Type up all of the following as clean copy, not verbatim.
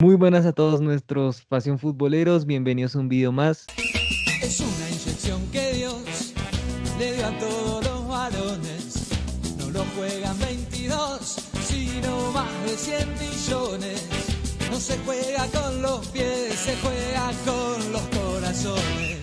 Muy buenas a todos nuestros pasión futboleros, bienvenidos a un video más. Es una inyección que Dios le dio a todos los varones. No lo juegan 22, sino más de 100 millones. No se juega con los pies, se juega con los corazones.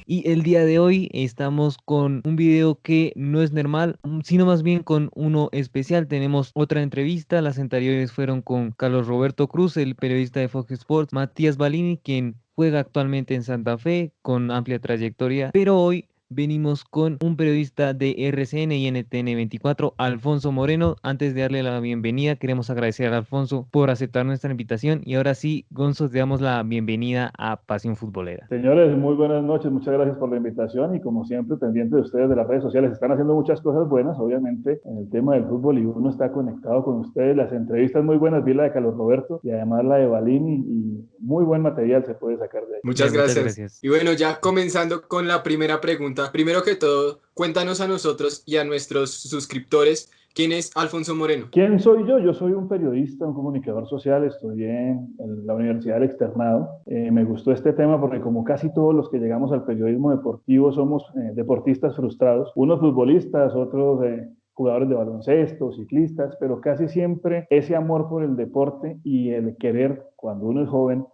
Y el día de hoy estamos con un video que no es normal, sino más bien con uno especial. Tenemos otra entrevista, las anteriores fueron con Carlos Roberto Cruz, el periodista de Fox Sports, Matías Balini, quien juega actualmente en Santa Fe con amplia trayectoria, pero hoy venimos con un periodista de RCN y NTN 24, Alfonso Moreno. Antes de darle la bienvenida, queremos agradecer a Alfonso por aceptar nuestra invitación. Y ahora sí, Gonzo, te damos la bienvenida a Pasión Futbolera. Señores, muy buenas noches, muchas gracias por la invitación y como siempre pendiente de ustedes de las redes sociales. Están haciendo muchas cosas buenas, obviamente, en el tema del fútbol y uno está conectado con ustedes. Las entrevistas muy buenas, vi la de Carlos Roberto y además la de Balini y muy buen material se puede sacar de ahí. Muchas Muchas gracias. gracias. Y bueno, ya comenzando con la primera pregunta. Primero que todo, cuéntanos a nosotros y a nuestros suscriptores, ¿quién es Alfonso Moreno? ¿Quién soy yo? Yo soy un periodista, un comunicador social, estudié en la Universidad del Externado. Me gustó este tema porque como casi todos los que llegamos al periodismo deportivo somos deportistas frustrados, unos futbolistas, otros jugadores de baloncesto, ciclistas, pero casi siempre ese amor por el deporte y el querer, cuando uno es joven,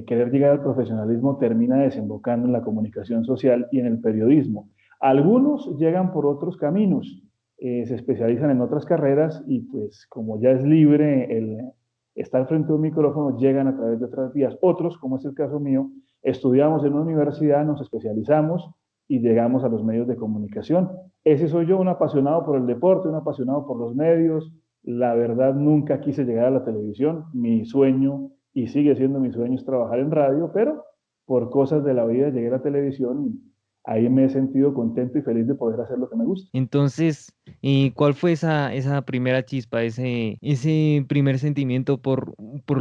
querer llegar al profesionalismo termina desembocando en la comunicación social y en el periodismo. Algunos llegan por otros caminos, se especializan en otras carreras y pues como ya es libre el estar frente a un micrófono, llegan a través de otras vías. Otros, como es el caso mío, estudiamos en una universidad, nos especializamos y llegamos a los medios de comunicación. Ese soy yo, un apasionado por el deporte, un apasionado por los medios. La verdad, nunca quise llegar a la televisión. Mi sueño, y sigue siendo mi sueño, es trabajar en radio, pero por cosas de la vida llegué a la televisión y ahí me he sentido contento y feliz de poder hacer lo que me gusta. Entonces, ¿cuál fue esa primera chispa, ese primer sentimiento por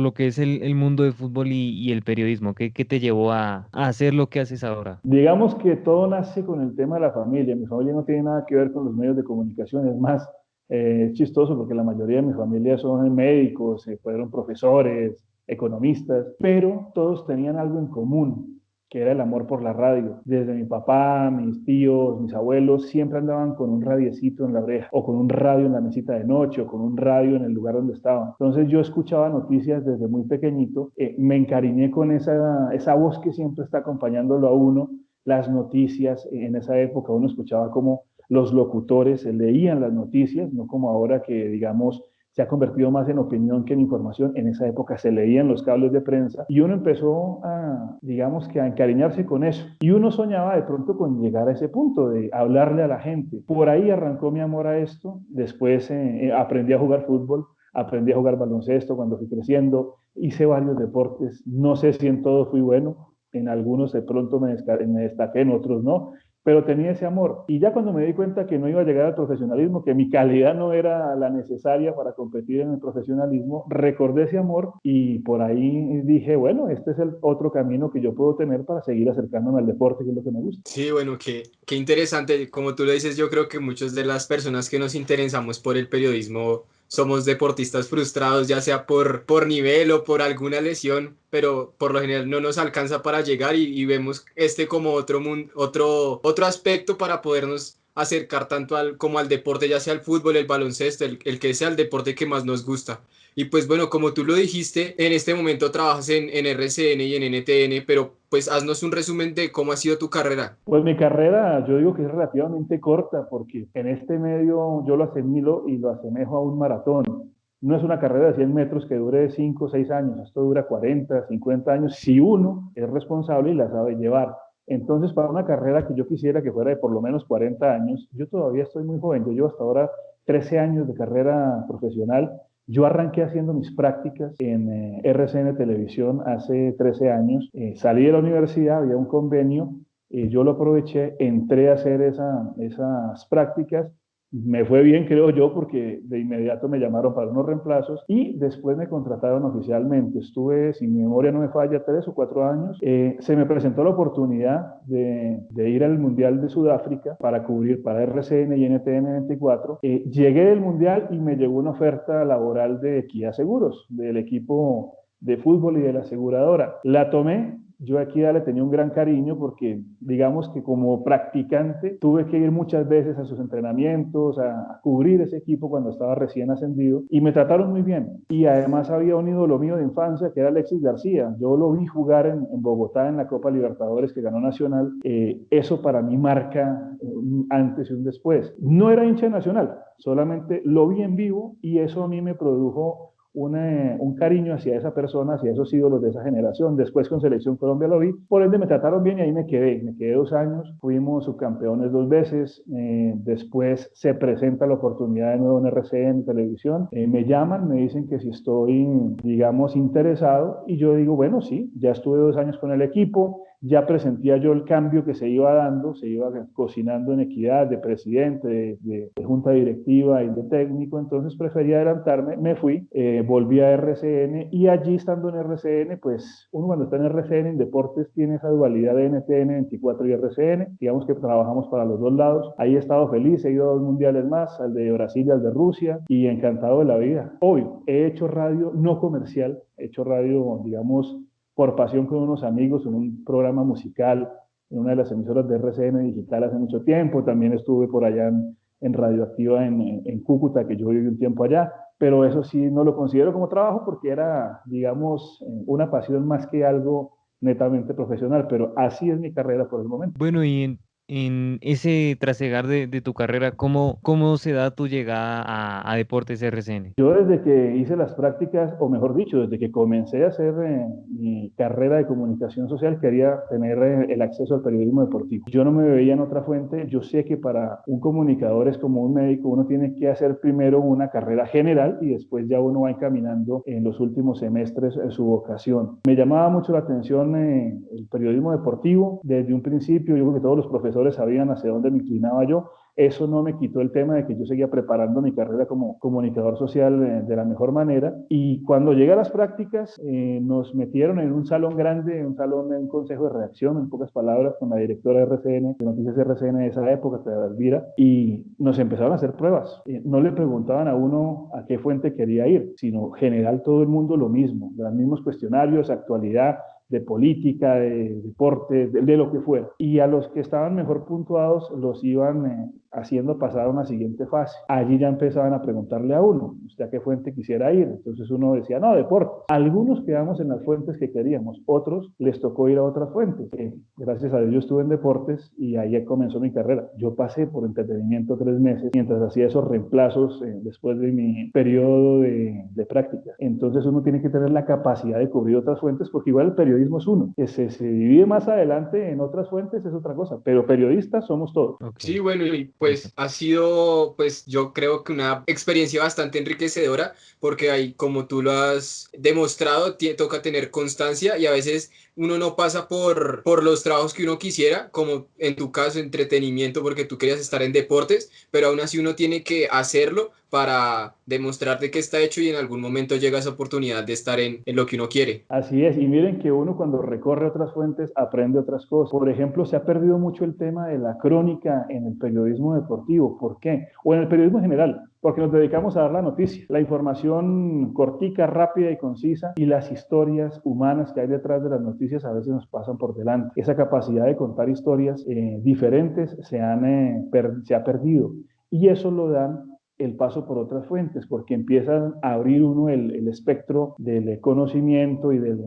lo que es el mundo del fútbol y el periodismo? ¿Qué te llevó a hacer lo que haces ahora? Digamos que todo nace con el tema de la familia. Mi familia no tiene nada que ver con los medios de comunicación. Es más, es chistoso porque la mayoría de mi familia son médicos, fueron profesores, economistas, pero todos tenían algo en común, que era el amor por la radio. Desde mi papá, mis tíos, mis abuelos, siempre andaban con un radiecito en la oreja, o con un radio en la mesita de noche, o con un radio en el lugar donde estaban. Entonces yo escuchaba noticias desde muy pequeñito, me encariñé con esa voz que siempre está acompañándolo a uno, las noticias. En esa época uno escuchaba como los locutores leían las noticias, no como ahora que, digamos, se ha convertido más en opinión que en información. En esa época se leían los cables de prensa y uno empezó a, digamos que a encariñarse con eso. Y uno soñaba de pronto con llegar a ese punto de hablarle a la gente. Por ahí arrancó mi amor a esto. Después aprendí a jugar fútbol, aprendí a jugar baloncesto cuando fui creciendo. Hice varios deportes. No sé si en todos fui bueno. En algunos de pronto me destaqué, en otros no, pero tenía ese amor. Y ya cuando me di cuenta que no iba a llegar al profesionalismo, que mi calidad no era la necesaria para competir en el profesionalismo, recordé ese amor y por ahí dije, bueno, este es el otro camino que yo puedo tener para seguir acercándome al deporte, que es lo que me gusta. Sí, bueno, qué interesante. Como tú lo dices, yo creo que muchas de las personas que nos interesamos por el periodismo somos deportistas frustrados, ya sea por nivel o por alguna lesión, pero por lo general no nos alcanza para llegar y vemos este como otro mundo, otro aspecto para podernos acercar tanto como al deporte, ya sea el fútbol, el baloncesto, el que sea el deporte que más nos gusta. Y pues bueno, como tú lo dijiste, en este momento trabajas en RCN y en NTN, pero pues haznos un resumen de cómo ha sido tu carrera. Pues mi carrera, yo digo que es relativamente corta porque en este medio yo lo asimilo y lo asemejo a un maratón. No es una carrera de 100 metros que dure 5 o 6 años, esto dura 40, 50 años si uno es responsable y la sabe llevar. Entonces, para una carrera que yo quisiera que fuera de por lo menos 40 años, yo todavía estoy muy joven, yo llevo hasta ahora 13 años de carrera profesional. Yo arranqué haciendo mis prácticas en RCN Televisión hace 13 años. Salí de la universidad, había un convenio, yo lo aproveché, entré a hacer esas prácticas. Me fue bien, creo yo, porque de inmediato me llamaron para unos reemplazos y después me contrataron oficialmente. Estuve, si mi memoria no me falla, 3 o 4 años. Se me presentó la oportunidad de ir al Mundial de Sudáfrica para cubrir para RCN y NTN 24. Llegué del Mundial y me llegó una oferta laboral de Equidad Seguros, del equipo de fútbol y de la aseguradora. La tomé. Yo aquí le tenía un gran cariño porque, digamos que como practicante, tuve que ir muchas veces a sus entrenamientos, a cubrir ese equipo cuando estaba recién ascendido y me trataron muy bien. Y además había un ídolo mío de infancia que era Alexis García. Yo lo vi jugar en Bogotá en la Copa Libertadores que ganó Nacional. Eso para mí marca un antes y un después. No era hincha de Nacional, solamente lo vi en vivo y eso a mí me produjo un cariño hacia esa persona, hacia esos ídolos de esa generación. Después con Selección Colombia lo vi, por ende me trataron bien y ahí me quedé 2 años, fuimos subcampeones 2 veces, después se presenta la oportunidad de nuevo en RCN Televisión, me llaman, me dicen que si estoy, digamos, interesado y yo digo, bueno, sí, ya estuve 2 años con el equipo, ya presentía yo el cambio que se iba dando, se iba cocinando en equidad de presidente, de junta directiva y de técnico, entonces preferí adelantarme, me fui, volví a RCN y allí estando en RCN, pues uno cuando está en RCN en deportes tiene esa dualidad de NTN 24 y RCN, digamos que trabajamos para los dos lados, ahí he estado feliz, he ido a 2 mundiales más, al de Brasil y al de Rusia y encantado de la vida. Obvio, he hecho radio no comercial, he hecho radio, digamos, por pasión con unos amigos en un programa musical en una de las emisoras de RCN Digital hace mucho tiempo. También estuve por allá en Radioactiva en Cúcuta, que yo viví un tiempo allá, pero eso sí no lo considero como trabajo porque era, digamos, una pasión más que algo netamente profesional, pero así es mi carrera por el momento. Bueno, y en ese trasegar de tu carrera, ¿cómo se da tu llegada a Deportes RCN? Yo desde que hice las prácticas, o mejor dicho, desde que comencé a hacer mi carrera de comunicación social, quería tener el acceso al periodismo deportivo. Yo no me veía en otra fuente. Yo sé que para un comunicador es como un médico, uno tiene que hacer primero una carrera general y después ya uno va encaminando en los últimos semestres su vocación. Me llamaba mucho la atención el periodismo deportivo. Desde un principio, yo creo que todos los profesores sabían hacia dónde me inclinaba yo. Eso no me quitó el tema de que yo seguía preparando mi carrera como comunicador social de la mejor manera. Y cuando llegué a las prácticas, nos metieron en un salón grande, un consejo de redacción, en pocas palabras, con la directora de RCN, de Noticias RCN de esa época, que era Elvira, y nos empezaron a hacer pruebas. No le preguntaban a uno a qué fuente quería ir, sino general todo el mundo lo mismo, de los mismos cuestionarios, actualidad, de política, de deportes, de lo que fuera. Y a los que estaban mejor puntuados los iban haciendo pasar a una siguiente fase. Allí ya empezaban a preguntarle a uno, ¿usted a qué fuente quisiera ir? Entonces uno decía, no, deportes. Algunos quedamos en las fuentes que queríamos, otros les tocó ir a otras fuentes. Gracias a Dios yo estuve en deportes y ahí comenzó mi carrera. Yo pasé por entretenimiento 3 meses mientras hacía esos reemplazos después de mi periodo de práctica. Entonces uno tiene que tener la capacidad de cubrir otras fuentes porque igual el periodismo es uno. Que se divide más adelante en otras fuentes es otra cosa, pero periodistas somos todos. Okay. Sí, bueno, y pues ha sido, pues yo creo que una experiencia bastante enriquecedora porque ahí, como tú lo has demostrado, toca tener constancia y a veces uno no pasa por los trabajos que uno quisiera, como en tu caso, entretenimiento, porque tú querías estar en deportes, pero aún así uno tiene que hacerlo para demostrarte que está hecho y en algún momento llega esa oportunidad de estar en lo que uno quiere. Así es, y miren que uno cuando recorre otras fuentes aprende otras cosas. Por ejemplo, se ha perdido mucho el tema de la crónica en el periodismo deportivo. ¿Por qué? O en el periodismo en general, porque nos dedicamos a dar la noticia, la información cortica, rápida y concisa, y las historias humanas que hay detrás de las noticias a veces nos pasan por delante. Esa capacidad de contar historias diferentes se ha perdido, y eso lo dan el paso por otras fuentes, porque empiezan a abrir uno el espectro del conocimiento y del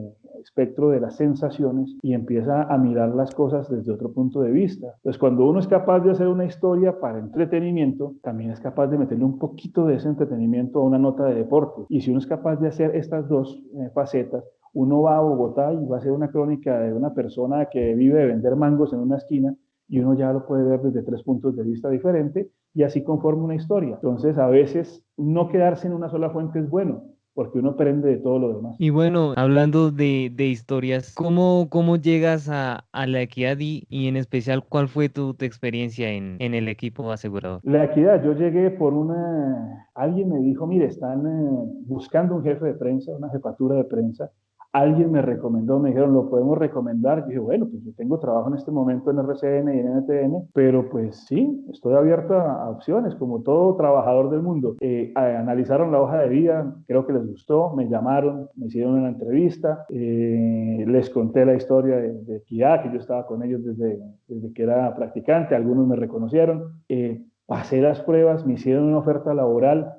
espectro de las sensaciones y empieza a mirar las cosas desde otro punto de vista. Entonces, cuando uno es capaz de hacer una historia para entretenimiento, también es capaz de meterle un poquito de ese entretenimiento a una nota de deporte. Y si uno es capaz de hacer estas dos facetas, uno va a Bogotá y va a hacer una crónica de una persona que vive de vender mangos en una esquina y uno ya lo puede ver desde 3 puntos de vista diferentes y así conforma una historia. Entonces, a veces no quedarse en una sola fuente es bueno, porque uno aprende de todo lo demás. Y bueno, hablando de historias, ¿cómo llegas a la Equidad y en especial cuál fue tu experiencia en el equipo asegurador? La Equidad, yo llegué por alguien me dijo, mire, están buscando un jefe de prensa, una jefatura de prensa. alguien me recomendó, me dijeron, ¿lo podemos recomendar? Yo dije, bueno, pues yo tengo trabajo en este momento en RCN y en NTN, pero pues sí, estoy abierto a opciones, como todo trabajador del mundo. Analizaron la hoja de vida, creo que les gustó, me llamaron, me hicieron una entrevista, les conté la historia de Equidad, que yo estaba con ellos desde que era practicante, algunos me reconocieron. Pasé las pruebas, me hicieron una oferta laboral,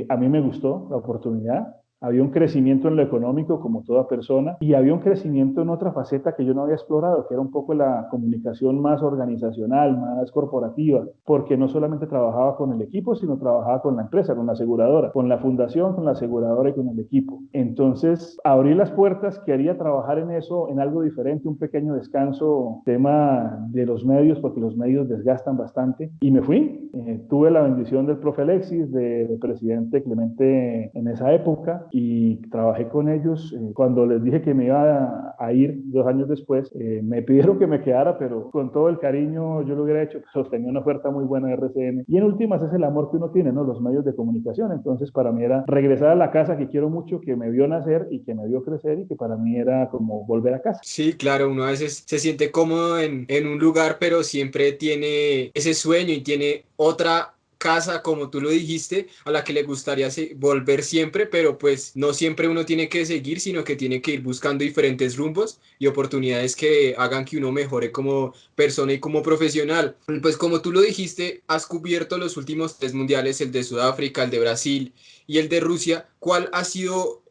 a mí me gustó la oportunidad. Había un crecimiento en lo económico como toda persona y había un crecimiento en otra faceta que yo no había explorado, que era un poco la comunicación más organizacional, más corporativa, porque no solamente trabajaba con el equipo, sino trabajaba con la empresa, con la aseguradora, con la fundación, con la aseguradora y con el equipo. Entonces, abrí las puertas, quería trabajar en eso, en algo diferente, un pequeño descanso, tema de los medios, porque los medios desgastan bastante, y me fui. Tuve la bendición del profe Alexis, del presidente Clemente en esa época, y trabajé con ellos. Cuando les dije que me iba a ir 2 años después, me pidieron que me quedara, pero con todo el cariño yo lo hubiera hecho, pero tenía una oferta muy buena de RCN. Y en últimas es el amor que uno tiene, ¿no? Los medios de comunicación. Entonces para mí era regresar a la casa que quiero mucho, que me vio nacer y que me vio crecer y que para mí era como volver a casa. Sí, claro, uno a veces se siente cómodo en un lugar, pero siempre tiene ese sueño y tiene otra casa, como tú lo dijiste, a la que le gustaría volver siempre, pero pues no siempre uno tiene que seguir, sino que tiene que ir buscando diferentes rumbos y oportunidades que hagan que uno mejore como persona y como profesional. Pues como tú lo dijiste, has cubierto los últimos 3 mundiales, el de Sudáfrica, el de Brasil y el de Rusia. ¿Cuál ha sido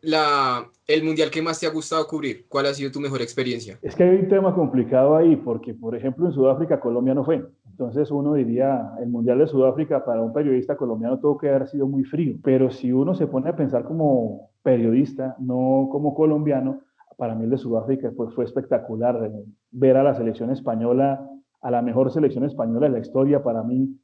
el mundial que más te ha gustado cubrir? ¿Cuál ha sido tu mejor experiencia? Es que hay un tema complicado ahí, porque por ejemplo en Sudáfrica Colombia no fue. Entonces uno diría, el Mundial de Sudáfrica para un periodista colombiano tuvo que haber sido muy frío, pero si uno se pone a pensar como periodista, no como colombiano, para mí el de Sudáfrica pues, fue espectacular. Ver a la selección española, a la mejor selección española de la historia, para mí,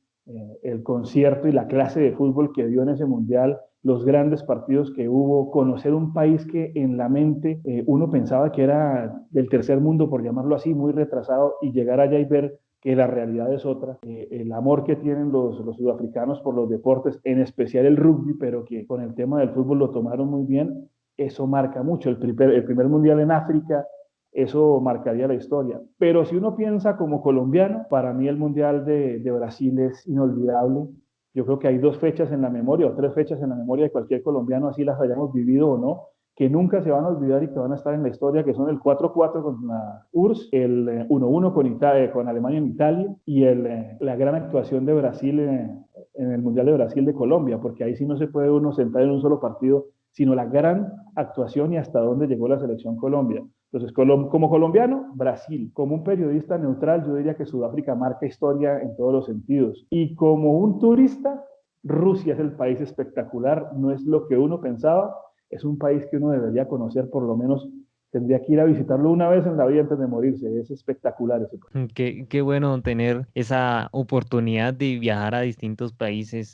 el concierto y la clase de fútbol que dio en ese Mundial, los grandes partidos que hubo, conocer un país que en la mente uno pensaba que era del tercer mundo, por llamarlo así, muy retrasado, y llegar allá y ver que la realidad es otra, el amor que tienen los sudafricanos por los deportes, en especial el rugby, pero que con el tema del fútbol lo tomaron muy bien, eso marca mucho. El primer mundial en África, eso marcaría la historia. Pero si uno piensa como colombiano, para mí el mundial de Brasil es inolvidable. Yo creo que hay 2 fechas en la memoria o 3 fechas en la memoria de cualquier colombiano, así las hayamos vivido o no, que nunca se van a olvidar y que van a estar en la historia, que son el 4-4 con la URSS, el 1-1 con Alemania en Italia y la gran actuación de Brasil en el Mundial de Brasil de Colombia, porque ahí sí no se puede uno sentar en un solo partido, sino la gran actuación y hasta dónde llegó la selección Colombia. Entonces, como colombiano, Brasil. Como un periodista neutral, yo diría que Sudáfrica marca historia en todos los sentidos. Y como un turista, Rusia es el país espectacular, no es lo que uno pensaba, es un país que uno debería conocer, por lo menos tendría que ir a visitarlo una vez en la vida antes de morirse, es espectacular ese país. Qué bueno tener esa oportunidad de viajar a distintos países.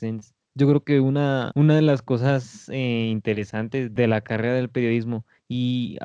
Yo creo que una de las cosas interesantes de la carrera del periodismo y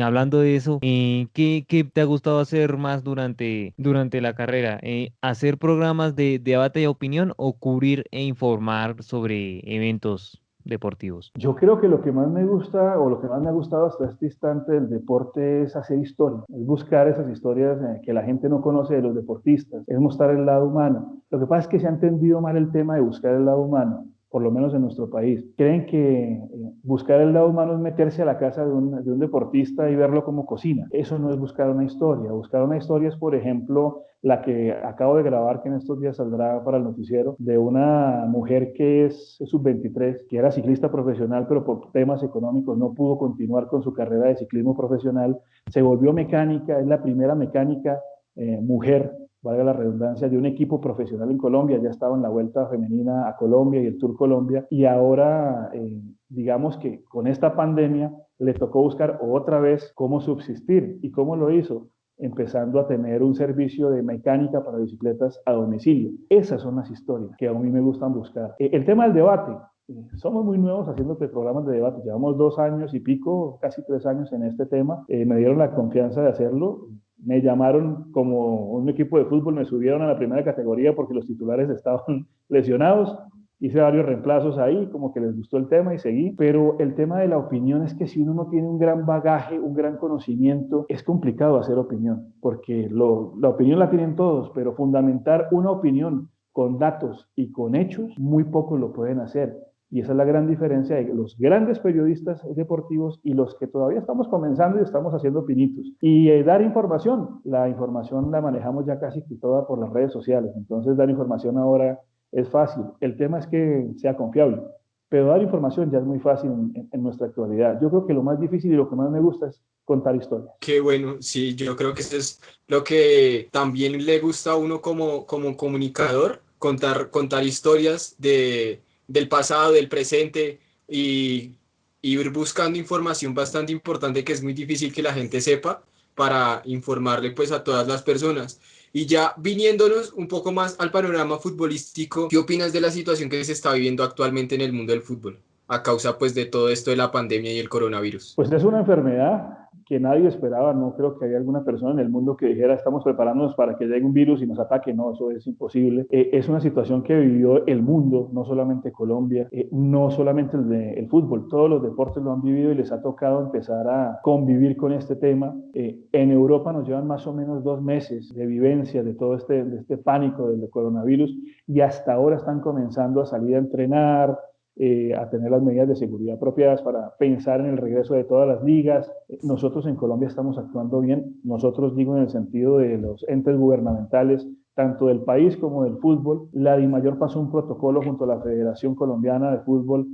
hablando de eso, ¿qué te ha gustado hacer más durante la carrera? ¿Hacer programas de debate y opinión o cubrir e informar sobre eventos deportivos? Yo creo que lo que más me gusta o lo que más me ha gustado hasta este instante del deporte es hacer historia, es buscar esas historias que la gente no conoce de los deportistas, es mostrar el lado humano. Lo que pasa es que se ha entendido mal el tema de buscar el lado humano, por lo menos en nuestro país. Creen que buscar el lado humano es meterse a la casa de un deportista y verlo como cocina. Eso no es buscar una historia. Buscar una historia es, por ejemplo, la que acabo de grabar, que en estos días saldrá para el noticiero, de una mujer que es sub-23, que era ciclista profesional, pero por temas económicos no pudo continuar con su carrera de ciclismo profesional. Se volvió mecánica, es la primera mecánica mujer, valga la redundancia, de un equipo profesional en Colombia. Ya estaba en la Vuelta Femenina a Colombia y el Tour Colombia, y ahora digamos que con esta pandemia le tocó buscar otra vez cómo subsistir. ¿Y cómo lo hizo? Empezando a tener un servicio de mecánica para bicicletas a domicilio. Esas son las historias que a mí me gustan buscar. El tema del debate. Somos muy nuevos haciendo programas de debate. Llevamos 2 años y pico, casi 3 años en este tema. Me dieron la confianza de hacerlo. Me llamaron como un equipo de fútbol, me subieron a la primera categoría porque los titulares estaban lesionados. hice varios reemplazos ahí, como que les gustó el tema y seguí, pero el tema de la opinión es que si uno no tiene un gran bagaje, un gran conocimiento, es complicado hacer opinión, porque la opinión la tienen todos, pero fundamentar una opinión con datos y con hechos, muy pocos lo pueden hacer. Y esa es la gran diferencia de los grandes periodistas deportivos y los que todavía estamos comenzando y estamos haciendo pinitos. Y dar información, la información la manejamos ya casi toda por las redes sociales, entonces dar información ahora es fácil. El tema es que sea confiable, pero dar información ya es muy fácil en nuestra actualidad. Yo creo que lo más difícil y lo que más me gusta es contar historias. Qué bueno, sí, yo creo que eso es lo que también le gusta a uno como comunicador, contar historias del pasado, del presente y, y ir buscando información bastante importante que es muy difícil que la gente sepa para informarle pues a todas las personas. Y ya viniéndonos un poco más al panorama futbolístico, ¿qué opinas de la situación que se está viviendo actualmente en el mundo del fútbol a causa pues de todo esto de la pandemia y el coronavirus? Pues es una enfermedad que nadie esperaba. No creo que haya alguna persona en el mundo que dijera estamos preparándonos para que llegue un virus y nos ataque. No, eso es imposible. Es una situación que vivió el mundo, no solamente Colombia, no solamente el fútbol. Todos los deportes lo han vivido y les ha tocado empezar a convivir con este tema. En Europa nos llevan más o menos 2 meses de vivencia de este pánico del coronavirus y hasta ahora están comenzando a salir a entrenar, a tener las medidas de seguridad apropiadas para pensar en el regreso de todas las ligas. Nosotros en Colombia estamos actuando bien, nosotros digo en el sentido de los entes gubernamentales, tanto del país como del fútbol. La DIMAYOR pasó un protocolo junto a la Federación Colombiana de Fútbol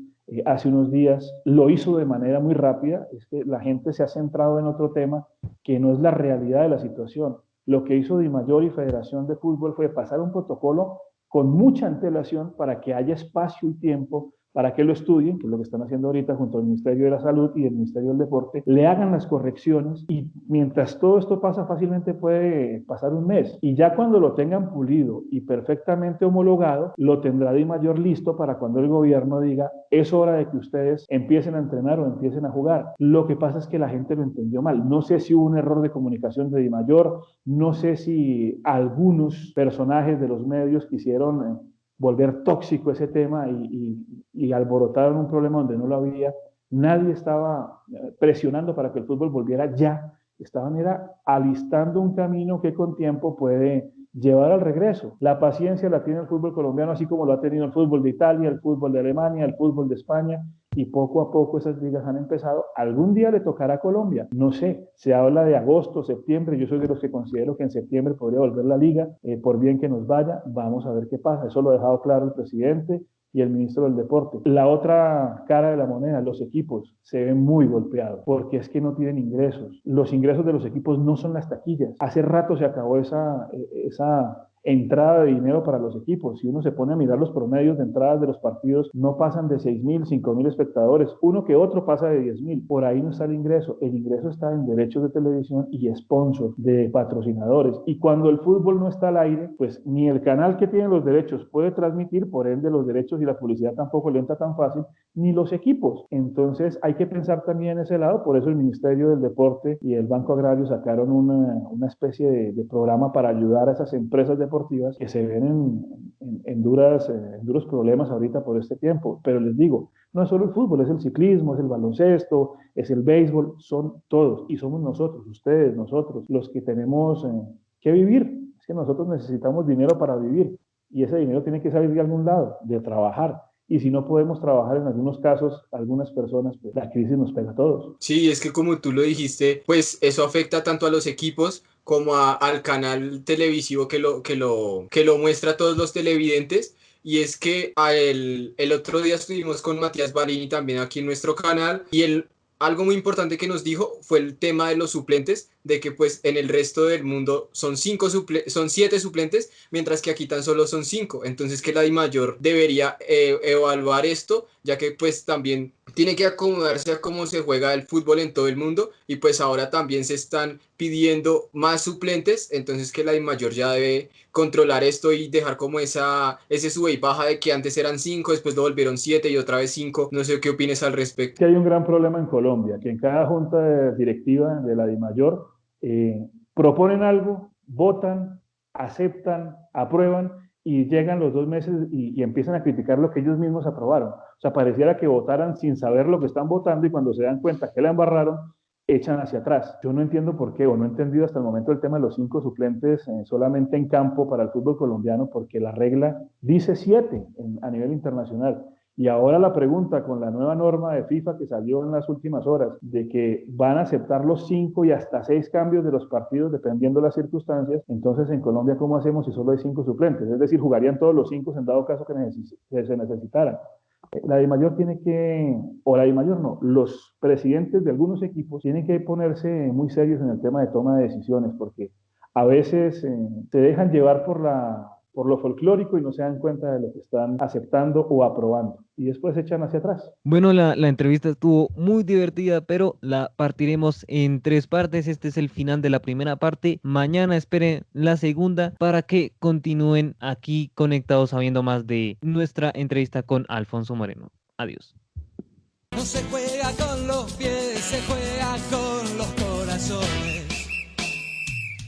hace unos días, lo hizo de manera muy rápida, es que la gente se ha centrado en otro tema que no es la realidad de la situación. Lo que hizo DIMAYOR y Federación de Fútbol fue pasar un protocolo con mucha antelación para que haya espacio y tiempo para que lo estudien, que es lo que están haciendo ahorita junto al Ministerio de la Salud y el Ministerio del Deporte, le hagan las correcciones y mientras todo esto pasa fácilmente puede pasar un mes y ya cuando lo tengan pulido y perfectamente homologado, lo tendrá DIMAYOR listo para cuando el gobierno diga es hora de que ustedes empiecen a entrenar o empiecen a jugar. Lo que pasa es que la gente lo entendió mal. No sé si hubo un error de comunicación de DIMAYOR, no sé si algunos personajes de los medios quisieron volver tóxico ese tema y alborotaron un problema donde no lo había. Nadie estaba presionando para que el fútbol volviera ya. Estaban era alistando un camino que con tiempo puede llevar al regreso. La paciencia la tiene el fútbol colombiano, así como lo ha tenido el fútbol de Italia, el fútbol de Alemania, el fútbol de España, y poco a poco esas ligas han empezado. Algún día le tocará a Colombia, no sé, se habla de agosto, septiembre, yo soy de los que considero que en septiembre podría volver la liga, por bien que nos vaya, vamos a ver qué pasa, eso lo ha dejado claro el presidente y el ministro del Deporte. La otra cara de la moneda, los equipos se ven muy golpeados porque es que no tienen ingresos. Los ingresos de los equipos no son las taquillas. Hace rato se acabó esa entrada de dinero para los equipos. Si uno se pone a mirar los promedios de entradas de los partidos, no pasan de 6.000, 5.000 espectadores. Uno que otro pasa de 10.000. Por ahí no está el ingreso. El ingreso está en derechos de televisión y sponsors, de patrocinadores. Y cuando el fútbol no está al aire, pues ni el canal que tiene los derechos puede transmitir, por ende los derechos y la publicidad tampoco le entra tan fácil, ni los equipos. Entonces hay que pensar también en ese lado. Por eso el Ministerio del Deporte y el Banco Agrario sacaron una especie de programa para ayudar a esas empresas deportivas que se ven en duros problemas ahorita por este tiempo. Pero les digo, no es solo el fútbol, es el ciclismo, es el baloncesto, es el béisbol, son todos. Y somos nosotros, ustedes, nosotros, los que tenemos que vivir. Es que nosotros necesitamos dinero para vivir. Y ese dinero tiene que salir de algún lado, de trabajar. Y si no podemos trabajar en algunos casos, algunas personas, pues la crisis nos pega a todos. Sí, es que como tú lo dijiste, pues eso afecta tanto a los equipos como al canal televisivo que lo muestra a todos los televidentes. Y es que el otro día estuvimos con Matías Balini también aquí en nuestro canal y algo muy importante que nos dijo fue el tema de los suplentes, de que pues en el resto del mundo son 7 suplentes, mientras que aquí tan solo son 5. Entonces que la DIMAYOR debería evaluar esto, ya que pues también tiene que acomodarse a cómo se juega el fútbol en todo el mundo y pues ahora también se están pidiendo más suplentes, entonces que la DIMAYOR ya debe controlar esto y dejar como ese sube y baja de que antes eran 5, después lo volvieron 7 y otra vez 5. No sé qué opines al respecto. Que hay un gran problema en Colombia, que en cada junta directiva de la DIMAYOR proponen algo, votan, aceptan, aprueban y llegan los 2 meses y empiezan a criticar lo que ellos mismos aprobaron. O sea, pareciera que votaran sin saber lo que están votando y cuando se dan cuenta que la embarraron, echan hacia atrás. Yo no entiendo por qué, o no he entendido hasta el momento el tema de los 5 suplentes solamente en campo para el fútbol colombiano, porque la regla dice 7 a nivel internacional. Y ahora la pregunta con la nueva norma de FIFA que salió en las últimas horas, de que van a aceptar los 5 y hasta 6 cambios de los partidos dependiendo de las circunstancias, entonces en Colombia, ¿cómo hacemos si solo hay 5 suplentes? Es decir, jugarían todos los 5 en dado caso que se necesitaran. La DIMAYOR tiene que, o la DIMAYOR no, los presidentes de algunos equipos tienen que ponerse muy serios en el tema de toma de decisiones, porque a veces se dejan llevar por lo folclórico y no se dan cuenta de lo que están aceptando o aprobando, y después se echan hacia atrás. Bueno, la entrevista estuvo muy divertida, pero la partiremos en 3 partes. Este es el final de la primera parte. Mañana esperen la segunda para que continúen aquí conectados sabiendo más de nuestra entrevista con Alfonso Moreno. Adiós. No se juega con los pies, se juega con los corazones.